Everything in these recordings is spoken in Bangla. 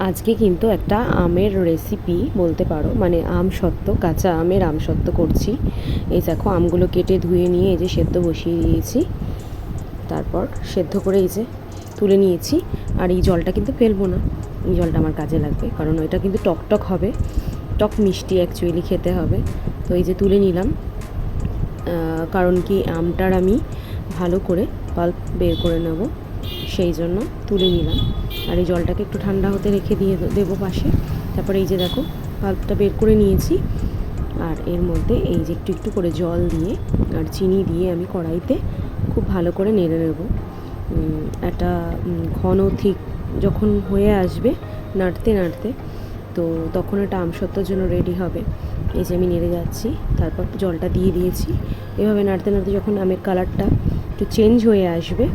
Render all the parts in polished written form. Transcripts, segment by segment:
আজকে কিন্তু একটা আমের রেসিপি বলতে পারো, মানে আমসত্ত্ব, কাঁচা আমের আমসত্ত্ব করছি। এই দেখো আমগুলো কেটে ধুয়ে নিয়ে এই যে সেদ্ধ বসিয়ে দিয়েছি, তারপর সেদ্ধ করে এই যে তুলে নিয়েছি। আর এই জলটা কিন্তু ফেলবো না, এই জলটা আমার কাজে লাগবে, কারণ ওইটা কিন্তু টক টক হবে, টক মিষ্টি অ্যাকচুয়ালি খেতে হবে। তো এই যে তুলে নিলাম, কারণ কি আমটার আমি ভালো করে পাল্প বের করে নেব, সেই জন্য তুলে নিলাম। আর এই জলটাকে একটু ঠান্ডা হতে রেখে দিয়ে দেবো পাশে। তারপরে এই যে দেখো পাল্পটা বের করে নিয়েছি, আর এর মধ্যে এই যে একটু একটু করে জল দিয়ে আর চিনি দিয়ে আমি কড়াইতে খুব ভালো করে নেড়ে নেব। একটা ঘন ঠিক যখন হয়ে আসবে নাড়তে নাড়তে, তো তখন এটা আমসত্ত্বর জন্য রেডি হবে। এই যে আমি নেড়ে যাচ্ছি, তারপর জলটা দিয়ে দিয়েছি। এভাবে নাড়তে নাড়তে যখন আমের কালারটা একটু চেঞ্জ হয়ে আসবে,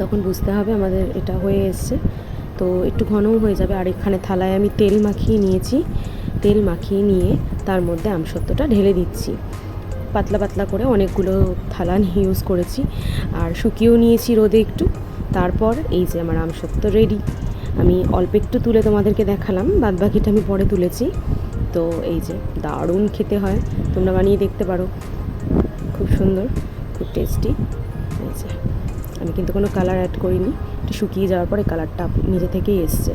তখন বুঝতে হবে আমাদের এটা হয়ে এসছে। তো একটু ঘনও হয়ে যাবে। আর এখানে থালায় আমি তেল মাখিয়ে নিয়েছি, তেল মাখিয়ে নিয়ে তার মধ্যে আমসত্ত্বটা ঢেলে দিচ্ছি পাতলা পাতলা করে। অনেকগুলো থালা ইউজ করেছি, আর শুকিয়েও নিয়েছি রোদে একটু। তারপর এই যে আমার আমসত্ত্ব রেডি। আমি অল্প একটু তুলে তোমাদেরকে দেখালাম, বাদবাকিটা আমি পরে তুলেছি। তো এই যে দারুণ খেতে হয়, তোমরা বানিয়ে দেখতে পারো, খুব সুন্দর, খুব টেস্টি। এই যে আমি কিন্তু কোনো কালার অ্যাড করিনি, একটু শুকিয়ে যাওয়ার পরে কালারটা নিজে থেকেই এসছে।